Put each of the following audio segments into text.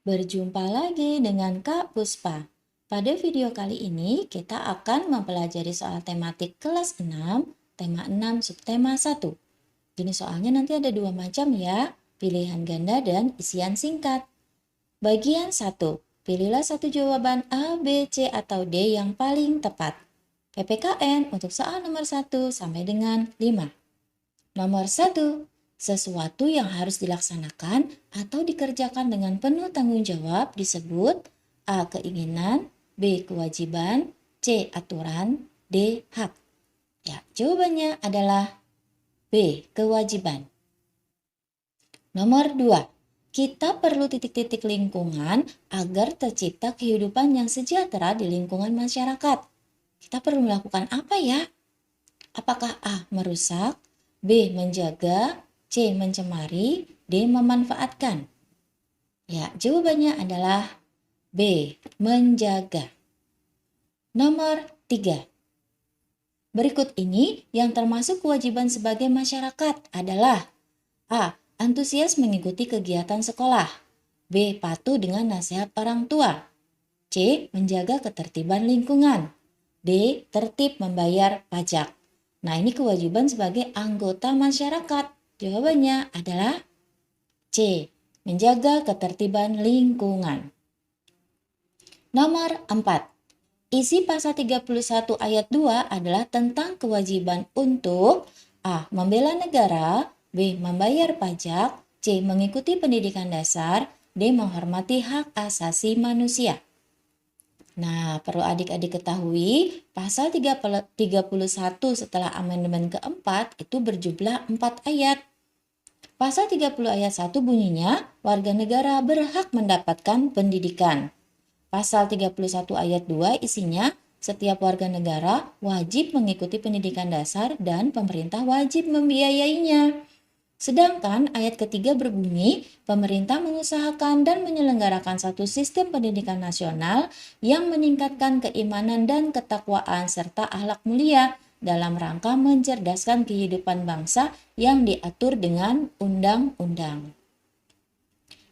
Berjumpa lagi dengan Kak Puspa. Pada video kali ini kita akan mempelajari soal tematik kelas 6, tema 6, subtema 1. Jenis soalnya nanti ada dua macam ya, pilihan ganda dan isian singkat. Bagian 1, pilihlah satu jawaban A, B, C, atau D yang paling tepat. PPKN untuk soal nomor 1 sampai dengan 5. Nomor 1, sesuatu yang harus dilaksanakan atau dikerjakan dengan penuh tanggung jawab disebut A. Keinginan, B. Kewajiban, C. Aturan, D. Hak. Ya, jawabannya adalah B. Kewajiban. Nomor 2, kita perlu titik-titik lingkungan agar tercipta kehidupan yang sejahtera di lingkungan masyarakat. Kita perlu melakukan apa ya? Apakah A. merusak, B. menjaga, C. mencemari, D. memanfaatkan? Ya, jawabannya adalah B. menjaga. Nomor 3. Berikut ini yang termasuk kewajiban sebagai masyarakat adalah A. antusias mengikuti kegiatan sekolah, B. patuh dengan nasihat orang tua, C. menjaga ketertiban lingkungan, D. tertib membayar pajak. Nah, ini kewajiban sebagai anggota masyarakat. Jawabannya adalah C. menjaga ketertiban lingkungan. Nomor 4. Isi pasal 31 ayat 2 adalah tentang kewajiban untuk A. membela negara, B. membayar pajak, C. mengikuti pendidikan dasar, D. menghormati hak asasi manusia. Nah, perlu adik-adik ketahui, pasal 31 setelah amandemen keempat itu berjumlah 4 ayat. Pasal 30 ayat 1 bunyinya, warga negara berhak mendapatkan pendidikan. Pasal 31 ayat 2 isinya, setiap warga negara wajib mengikuti pendidikan dasar dan pemerintah wajib membiayainya. Sedangkan ayat ketiga berbunyi, pemerintah mengusahakan dan menyelenggarakan satu sistem pendidikan nasional yang meningkatkan keimanan dan ketakwaan serta akhlak mulia dalam rangka mencerdaskan kehidupan bangsa yang diatur dengan undang-undang.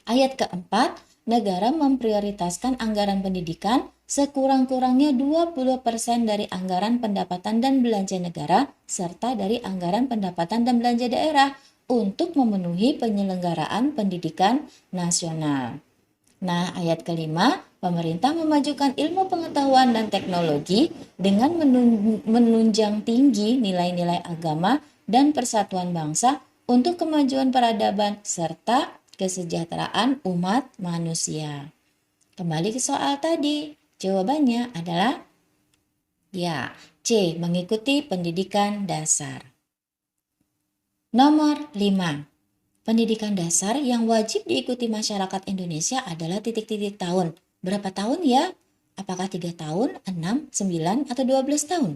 Ayat keempat, negara memprioritaskan anggaran pendidikan sekurang-kurangnya 20% dari anggaran pendapatan dan belanja negara serta dari anggaran pendapatan dan belanja daerah untuk memenuhi penyelenggaraan pendidikan nasional. Nah, ayat kelima, pemerintah memajukan ilmu pengetahuan dan teknologi dengan menunjang tinggi nilai-nilai agama dan persatuan bangsa untuk kemajuan peradaban serta kesejahteraan umat manusia. Kembali ke soal tadi, jawabannya adalah ya, C. mengikuti pendidikan dasar. Nomor 5. Pendidikan dasar yang wajib diikuti masyarakat Indonesia adalah titik-titik tahun. Berapa tahun ya? Apakah 3 tahun, 6, 9, atau 12 tahun?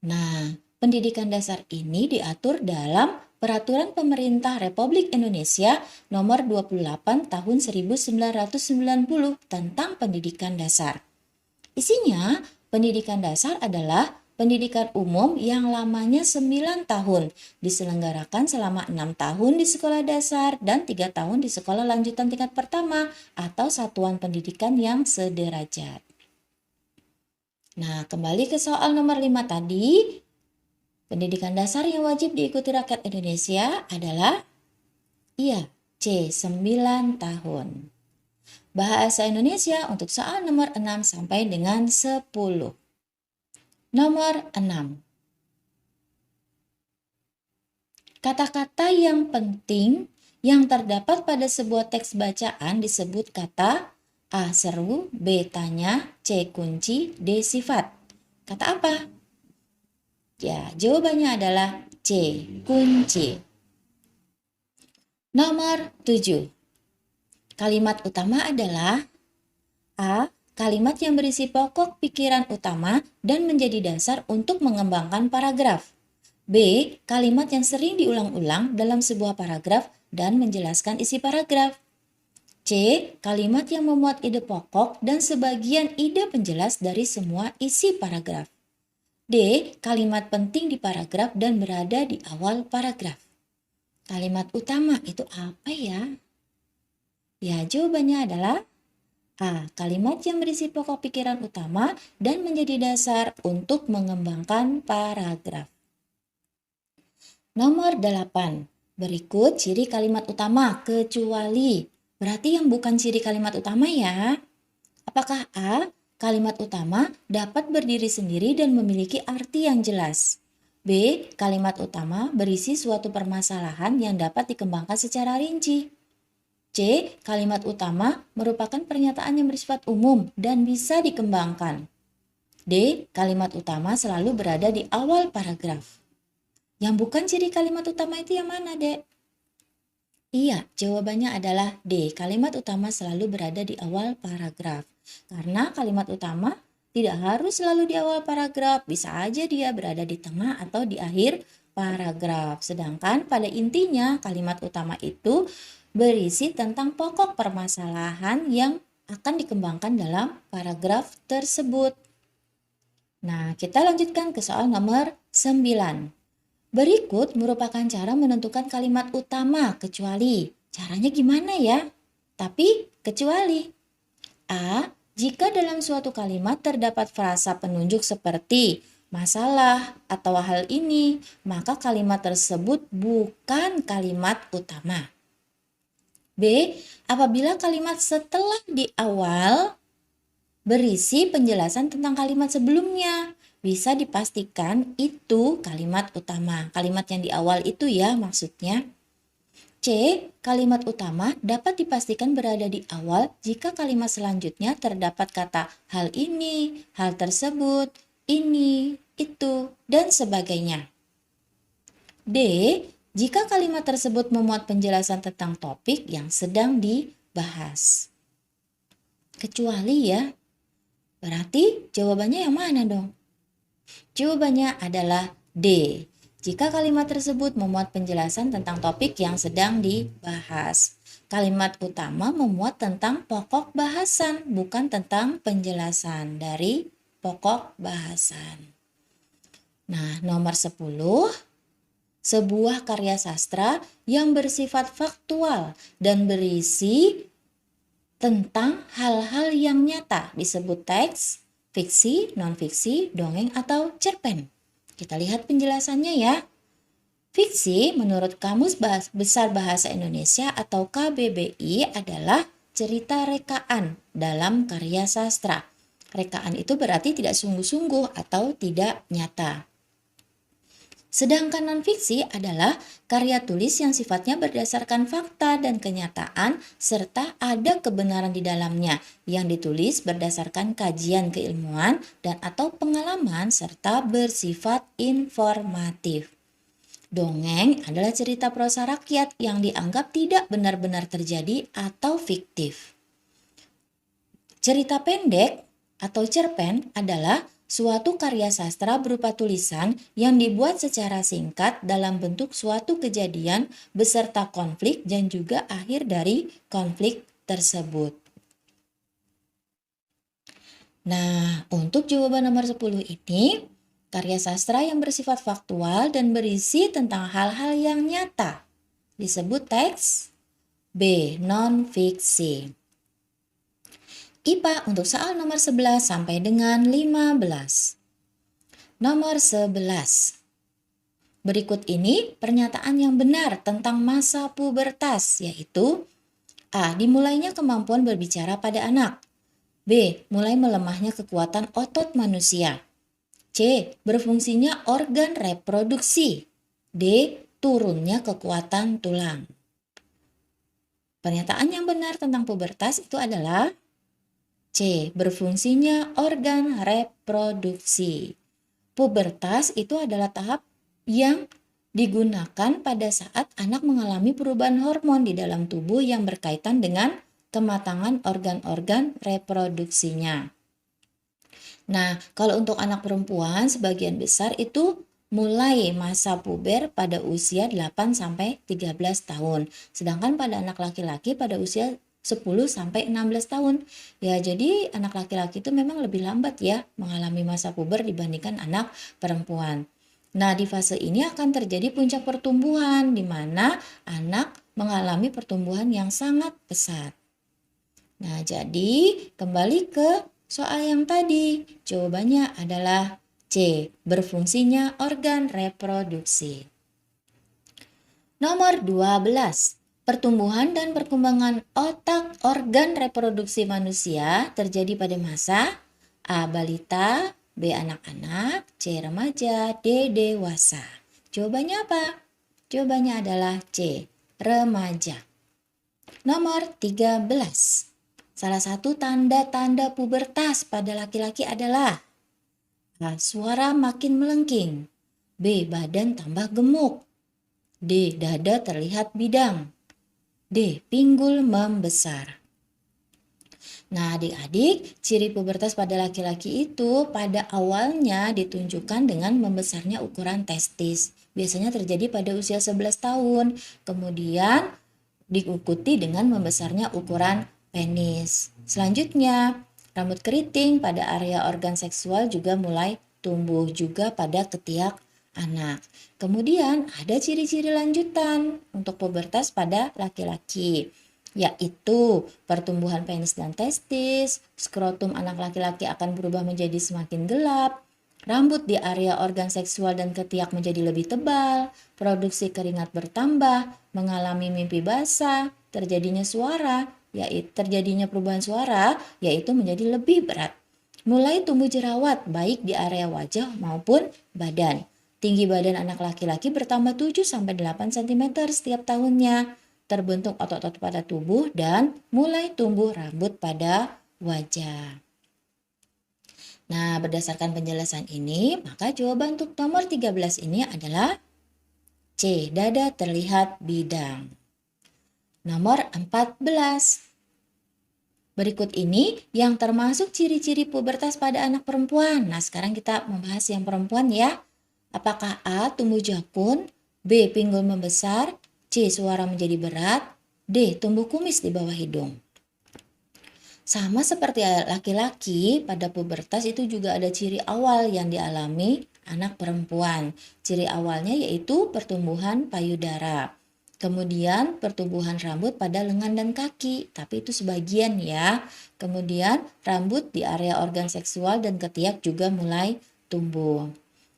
Nah, pendidikan dasar ini diatur dalam Peraturan Pemerintah Republik Indonesia Nomor 28 Tahun 1990 tentang pendidikan dasar. Isinya, pendidikan dasar adalah pendidikan umum yang lamanya 9 tahun, diselenggarakan selama 6 tahun di sekolah dasar dan 3 tahun di sekolah lanjutan tingkat pertama atau satuan pendidikan yang sederajat. Nah, kembali ke soal nomor 5 tadi, pendidikan dasar yang wajib diikuti rakyat Indonesia adalah C. 9 tahun. Bahasa Indonesia untuk soal nomor 6 sampai dengan 10. Nomor 6. Kata-kata yang penting yang terdapat pada sebuah teks bacaan disebut kata A. seru, B. tanya, C. kunci, D. sifat. Kata apa? Ya, jawabannya adalah C. kunci. Nomor 7. Kalimat utama adalah A. kalimat yang berisi pokok pikiran utama dan menjadi dasar untuk mengembangkan paragraf. B. Kalimat yang sering diulang-ulang dalam sebuah paragraf dan menjelaskan isi paragraf. C. Kalimat yang memuat ide pokok dan sebagian ide penjelas dari semua isi paragraf. D. Kalimat penting di paragraf dan berada di awal paragraf. Kalimat utama itu apa ya? Ya, jawabannya adalah A. Kalimat yang berisi pokok pikiran utama dan menjadi dasar untuk mengembangkan paragraf. Nomor 8. Berikut ciri kalimat utama kecuali. Berarti yang bukan ciri kalimat utama ya. Apakah A. Kalimat utama dapat berdiri sendiri dan memiliki arti yang jelas. B. Kalimat utama berisi suatu permasalahan yang dapat dikembangkan secara rinci. C. Kalimat utama merupakan pernyataan yang bersifat umum dan bisa dikembangkan. D. Kalimat utama selalu berada di awal paragraf. Yang bukan ciri kalimat utama itu yang mana, Dek? Iya, jawabannya adalah D. Kalimat utama selalu berada di awal paragraf. Karena kalimat utama tidak harus selalu di awal paragraf, bisa aja dia berada di tengah atau di akhir paragraf. Sedangkan pada intinya kalimat utama itu berisi tentang pokok permasalahan yang akan dikembangkan dalam paragraf tersebut. Nah, kita lanjutkan ke soal nomor 9. Berikut merupakan cara menentukan kalimat utama kecuali. Caranya gimana ya? Tapi kecuali. A. Jika dalam suatu kalimat terdapat frasa penunjuk seperti masalah atau hal ini, maka kalimat tersebut bukan kalimat utama. B. Apabila kalimat setelah di awal berisi penjelasan tentang kalimat sebelumnya, bisa dipastikan itu kalimat utama. Kalimat yang di awal itu ya maksudnya. C. Kalimat utama dapat dipastikan berada di awal jika kalimat selanjutnya terdapat kata hal ini, hal tersebut, ini, itu, dan sebagainya. D. Jika kalimat tersebut memuat penjelasan tentang topik yang sedang dibahas. Kecuali ya. Berarti jawabannya yang mana dong? Jawabannya adalah D. Jika kalimat tersebut memuat penjelasan tentang topik yang sedang dibahas. Kalimat utama memuat tentang pokok bahasan, bukan tentang penjelasan dari pokok bahasan. Nah, nomor 10. Sebuah karya sastra yang bersifat faktual dan berisi tentang hal-hal yang nyata disebut teks, fiksi, non-fiksi, dongeng, atau cerpen. Kita lihat penjelasannya ya. Fiksi menurut Kamus Besar Bahasa Indonesia atau KBBI adalah cerita rekaan dalam karya sastra. Rekaan itu berarti tidak sungguh-sungguh atau tidak nyata. Sedangkan non-fiksi adalah karya tulis yang sifatnya berdasarkan fakta dan kenyataan serta ada kebenaran di dalamnya yang ditulis berdasarkan kajian keilmuan dan atau pengalaman serta bersifat informatif. Dongeng adalah cerita prosa rakyat yang dianggap tidak benar-benar terjadi atau fiktif. Cerita pendek atau cerpen adalah suatu karya sastra berupa tulisan yang dibuat secara singkat dalam bentuk suatu kejadian beserta konflik dan juga akhir dari konflik tersebut. Nah, untuk jawaban nomor 10 ini, karya sastra yang bersifat faktual dan berisi tentang hal-hal yang nyata disebut teks. B. Non-fiksi. IPA untuk soal nomor 11 sampai dengan 15. Nomor 11. Berikut ini pernyataan yang benar tentang masa pubertas, yaitu A. Dimulainya kemampuan berbicara pada anak. B. Mulai melemahnya kekuatan otot manusia. C. Berfungsinya organ reproduksi. D. Turunnya kekuatan tulang. Pernyataan yang benar tentang pubertas itu adalah C. Berfungsinya organ reproduksi. Pubertas itu adalah tahap yang digunakan pada saat anak mengalami perubahan hormon di dalam tubuh yang berkaitan dengan kematangan organ-organ reproduksinya. Nah, kalau untuk anak perempuan sebagian besar itu mulai masa puber pada usia 8-13 tahun. Sedangkan pada anak laki-laki pada usia 10-16 tahun. Ya, jadi anak laki-laki itu memang lebih lambat ya mengalami masa puber dibandingkan anak perempuan. Nah, di fase ini akan terjadi puncak pertumbuhan di mana anak mengalami pertumbuhan yang sangat pesat. Nah, jadi kembali ke soal yang tadi. Jawabannya adalah C, berfungsinya organ reproduksi. Nomor 12. Pertumbuhan dan perkembangan otak organ reproduksi manusia terjadi pada masa A. Balita, B. Anak-anak, C. Remaja, D. Dewasa. Jawabannya apa? Jawabannya adalah C. Remaja. Nomor 13. Salah satu tanda-tanda pubertas pada laki-laki adalah A. Suara makin melengking, B. Badan tambah gemuk, D. Dada terlihat bidang, D. Pinggul membesar. Nah, adik-adik, ciri pubertas pada laki-laki itu pada awalnya ditunjukkan dengan membesarnya ukuran testis. Biasanya terjadi pada usia 11 tahun. Kemudian diikuti dengan membesarnya ukuran penis. Selanjutnya, rambut keriting pada area organ seksual juga mulai tumbuh juga pada ketiak anak. Kemudian ada ciri-ciri lanjutan untuk pubertas pada laki-laki, yaitu pertumbuhan penis dan testis, skrotum anak laki-laki akan berubah menjadi semakin gelap, rambut di area organ seksual dan ketiak menjadi lebih tebal, produksi keringat bertambah, mengalami mimpi basah, terjadinya perubahan suara, yaitu menjadi lebih berat. Mulai tumbuh jerawat baik di area wajah maupun badan. Tinggi badan anak laki-laki bertambah 7-8 cm setiap tahunnya. Terbentuk otot-otot pada tubuh dan mulai tumbuh rambut pada wajah. Nah, berdasarkan penjelasan ini, maka jawaban untuk nomor 13 ini adalah C. Dada terlihat bidang. Nomor 14. Berikut ini yang termasuk ciri-ciri pubertas pada anak perempuan. Nah, sekarang kita membahas yang perempuan ya. Apakah A. Tumbuh jakun, B. Pinggul membesar, C. Suara menjadi berat, D. Tumbuh kumis di bawah hidung. Sama seperti laki-laki, pada pubertas itu juga ada ciri awal yang dialami anak perempuan. Ciri awalnya yaitu pertumbuhan payudara. Kemudian pertumbuhan rambut pada lengan dan kaki, tapi itu sebagian ya. Kemudian rambut di area organ seksual dan ketiak juga mulai tumbuh.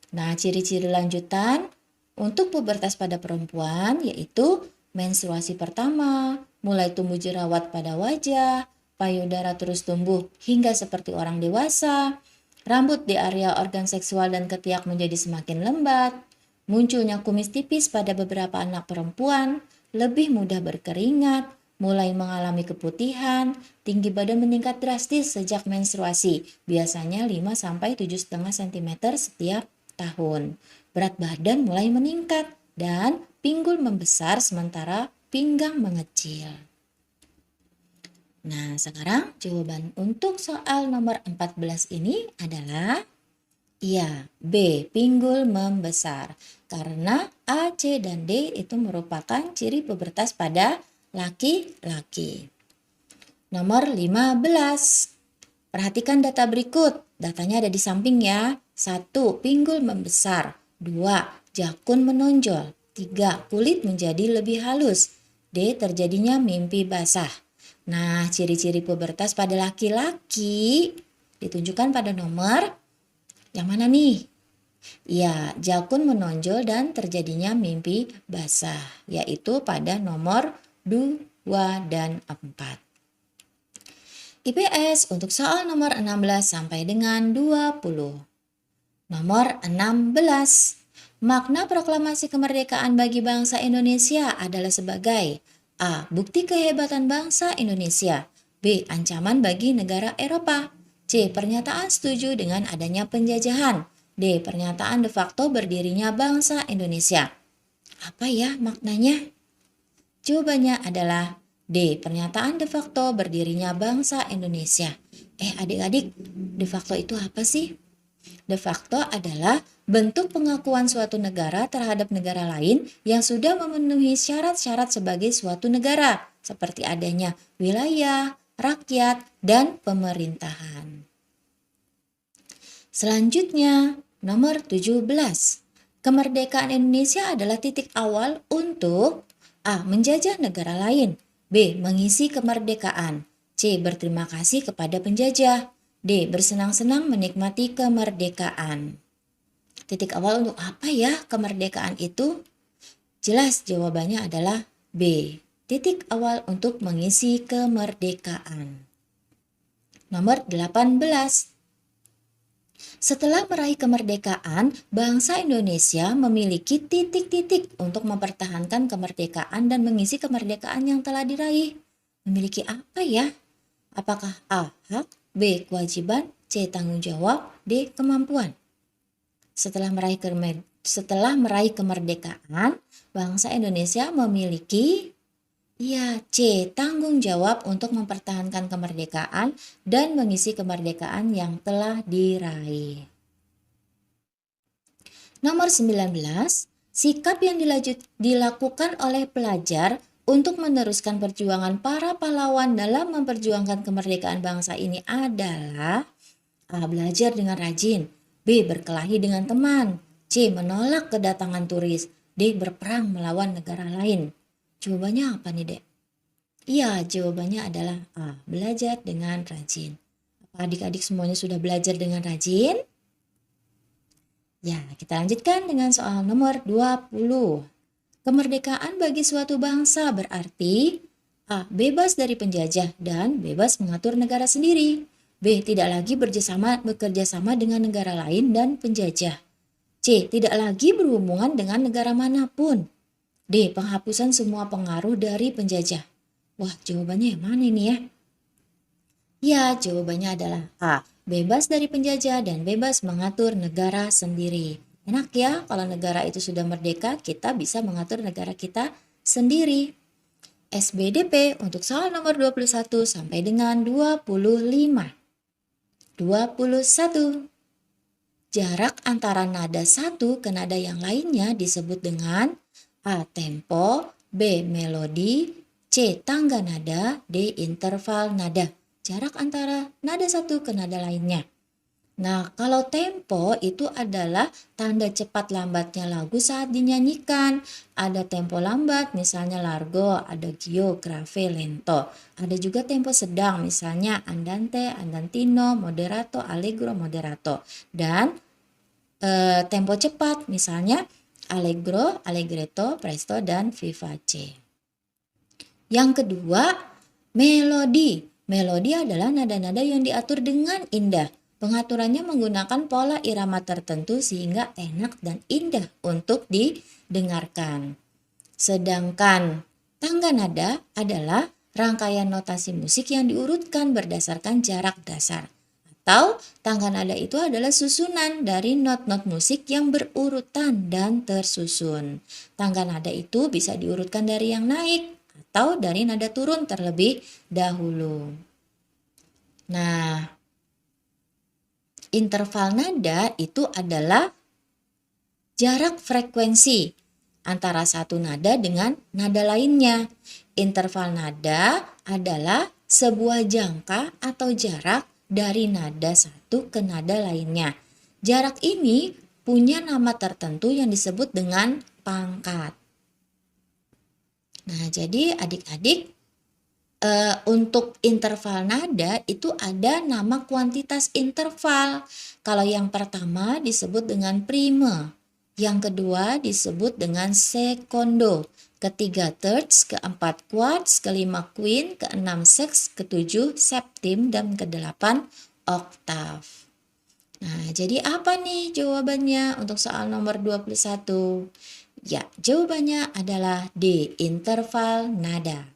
Nah, ciri-ciri lanjutan untuk pubertas pada perempuan yaitu menstruasi pertama, mulai tumbuh jerawat pada wajah, payudara terus tumbuh hingga seperti orang dewasa, rambut di area organ seksual dan ketiak menjadi semakin lembat, munculnya kumis tipis pada beberapa anak perempuan, lebih mudah berkeringat, mulai mengalami keputihan, tinggi badan meningkat drastis sejak menstruasi, biasanya 5-7,5 cm setiap tahun. Berat badan mulai meningkat dan pinggul membesar sementara pinggang mengecil. Nah, sekarang jawaban untuk soal nomor 14 ini adalah iya, B. Pinggul membesar. Karena A, C, dan D itu merupakan ciri pubertas pada laki-laki. Nomor 15. Perhatikan data berikut. Datanya ada di samping ya. 1. Pinggul membesar. 2. Jakun menonjol. 3. Kulit menjadi lebih halus. D. Terjadinya mimpi basah. Nah, ciri-ciri pubertas pada laki-laki ditunjukkan pada nomor yang mana nih? Ya, jakun menonjol dan terjadinya mimpi basah, yaitu pada nomor 2 dan 4. IPS untuk soal nomor 16 sampai dengan 20. Nomor 16. Makna proklamasi kemerdekaan bagi bangsa Indonesia adalah sebagai A. Bukti kehebatan bangsa Indonesia, B. Ancaman bagi negara Eropa, C. Pernyataan setuju dengan adanya penjajahan, D. Pernyataan de facto berdirinya bangsa Indonesia. Apa ya maknanya? Jawabannya adalah D. Pernyataan de facto berdirinya bangsa Indonesia. Adik-adik, de facto itu apa sih? De facto adalah bentuk pengakuan suatu negara terhadap negara lain yang sudah memenuhi syarat-syarat sebagai suatu negara, seperti adanya wilayah, rakyat, dan pemerintahan. Selanjutnya, nomor 17. Kemerdekaan Indonesia adalah titik awal untuk A. Menjajah negara lain, B. Mengisi kemerdekaan, C. Berterima kasih kepada penjajah. D. Bersenang-senang menikmati kemerdekaan. Titik awal untuk apa ya kemerdekaan itu? Jelas jawabannya adalah B. Titik awal untuk mengisi kemerdekaan. Nomor 18. Setelah meraih kemerdekaan, bangsa Indonesia memiliki titik-titik untuk mempertahankan kemerdekaan dan mengisi kemerdekaan yang telah diraih. Memiliki apa ya? Apakah A. Hak, B. Kewajiban, C. Tanggung jawab, D. Kemampuan? Setelah meraih kemerdekaan, bangsa Indonesia memiliki C. Tanggung jawab untuk mempertahankan kemerdekaan dan mengisi kemerdekaan yang telah diraih. Nomor 19. Sikap yang dilakukan oleh pelajar untuk meneruskan perjuangan para pahlawan dalam memperjuangkan kemerdekaan bangsa ini adalah A. Belajar dengan rajin, B. Berkelahi dengan teman, C. Menolak kedatangan turis, D. Berperang melawan negara lain. Jawabannya apa nih, Dek? Iya, jawabannya adalah A. Belajar dengan rajin. Apa adik-adik semuanya sudah belajar dengan rajin? Ya, kita lanjutkan dengan soal nomor 20. Kemerdekaan bagi suatu bangsa berarti A. Bebas dari penjajah dan bebas mengatur negara sendiri. B. Tidak lagi bekerja sama dengan negara lain dan penjajah. C. Tidak lagi berhubungan dengan negara manapun. D. Penghapusan semua pengaruh dari penjajah. Wah, jawabannya yang mana ini ya? Ya, jawabannya adalah A. Bebas dari penjajah dan bebas mengatur negara sendiri. Enak ya, kalau negara itu sudah merdeka, kita bisa mengatur negara kita sendiri. SBDP untuk soal nomor 21 sampai dengan 25. 21. Jarak antara nada satu ke nada yang lainnya disebut dengan A. Tempo, B. Melodi, C. Tangga nada, D. Interval nada. Jarak antara nada satu ke nada lainnya. Nah, kalau tempo itu adalah tanda cepat lambatnya lagu saat dinyanyikan. Ada tempo lambat, misalnya largo, adagio, grave, lento. Ada juga tempo sedang, misalnya andante, andantino, moderato, allegro, moderato. Dan tempo cepat, misalnya allegro, allegretto, presto, dan vivace. Yang kedua, melodi. Melodi adalah nada-nada yang diatur dengan indah. Pengaturannya menggunakan pola irama tertentu sehingga enak dan indah untuk didengarkan. Sedangkan tangga nada adalah rangkaian notasi musik yang diurutkan berdasarkan jarak dasar. Atau tangga nada itu adalah susunan dari not-not musik yang berurutan dan tersusun. Tangga nada itu bisa diurutkan dari yang naik atau dari nada turun terlebih dahulu. Nah, interval nada itu adalah jarak frekuensi antara satu nada dengan nada lainnya. Interval nada adalah sebuah jangka atau jarak dari nada satu ke nada lainnya. Jarak ini punya nama tertentu yang disebut dengan pangkat. Nah, jadi adik-adik, untuk interval nada itu ada nama kuantitas interval. Kalau yang pertama disebut dengan prime, yang kedua disebut dengan secondo, ketiga terz, keempat quarts, kelima quint, keenam sexth, ketujuh septim, dan kedelapan oktav. Nah, jadi apa nih jawabannya untuk soal nomor 21? Ya, jawabannya adalah D, interval nada.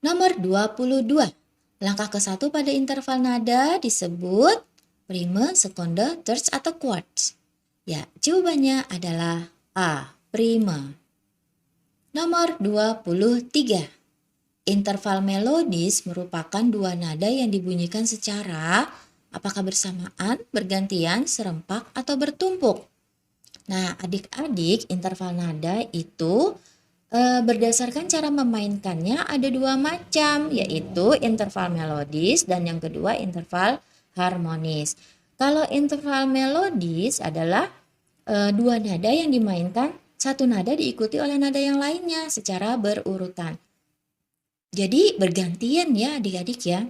Nomor 22. Langkah ke-1 pada interval nada disebut prime, seconda, terz, atau quarts. Ya, jawabannya adalah A, prime. Nomor 23. Interval melodis merupakan dua nada yang dibunyikan secara apakah bersamaan, bergantian, serempak, atau bertumpuk. Nah, adik-adik, interval nada itu berdasarkan cara memainkannya ada dua macam, yaitu interval melodis dan yang kedua interval harmonis. Kalau interval melodis adalah dua nada yang dimainkan, satu nada diikuti oleh nada yang lainnya secara berurutan. Jadi bergantian ya adik-adik ya.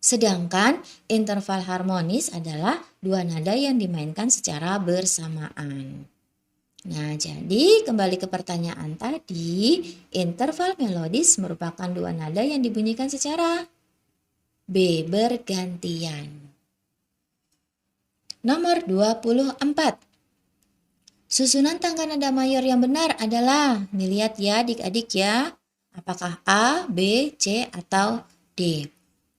Sedangkan interval harmonis adalah dua nada yang dimainkan secara bersamaan. Nah, jadi kembali ke pertanyaan tadi, interval melodis merupakan dua nada yang dibunyikan secara B, bergantian. Nomor 24. Susunan tangga nada mayor yang benar adalah, nih lihat ya adik-adik ya, apakah A, B, C, atau D.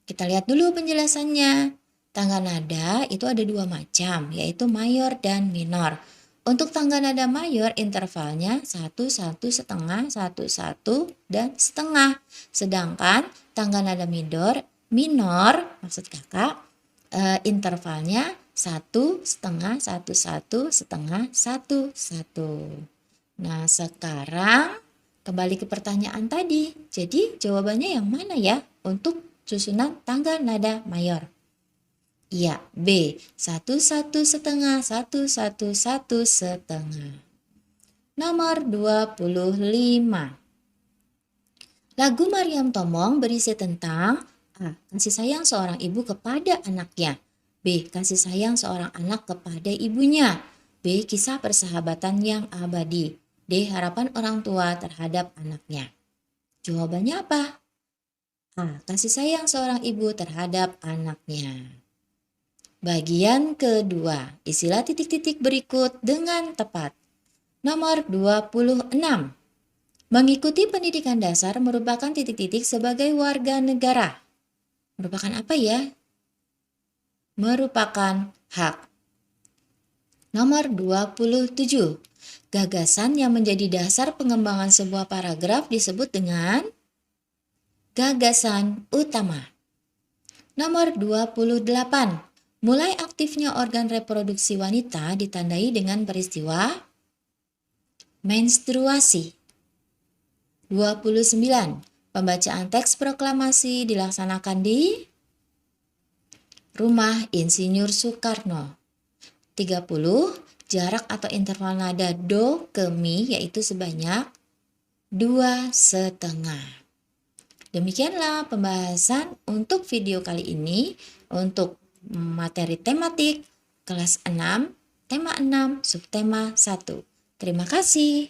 Kita lihat dulu penjelasannya. Tangga nada itu ada dua macam, yaitu mayor dan minor. Untuk tangga nada mayor intervalnya 1, 1, setengah, 1, 1, dan setengah. Sedangkan tangga nada minor maksud kakak, intervalnya 1, setengah, 1, 1, setengah, 1, 1. Nah sekarang kembali ke pertanyaan tadi. Jadi jawabannya yang mana ya untuk susunan tangga nada mayor? Iya, B. 1, 1, setengah, 1, 1, 1, setengah. Nomor 25. Lagu Maryam Tomong berisi tentang A. Kasih sayang seorang ibu kepada anaknya. B. Kasih sayang seorang anak kepada ibunya. B. Kisah persahabatan yang abadi. D. Harapan orang tua terhadap anaknya. Jawabannya apa? A. Kasih sayang seorang ibu terhadap anaknya. Bagian kedua, isilah titik-titik berikut dengan tepat. Nomor 26. Mengikuti pendidikan dasar merupakan titik-titik sebagai warga negara. Merupakan apa ya? Merupakan hak. Nomor 27. Gagasan yang menjadi dasar pengembangan sebuah paragraf disebut dengan gagasan utama. Nomor 28. Mulai aktifnya organ reproduksi wanita ditandai dengan peristiwa menstruasi. 29. Pembacaan teks proklamasi dilaksanakan di Rumah Insinyur Soekarno. 30. Jarak atau interval nada do ke mi yaitu sebanyak 2,5. Demikianlah pembahasan untuk video kali ini untuk materi tematik kelas 6, tema 6, subtema 1. Terima kasih.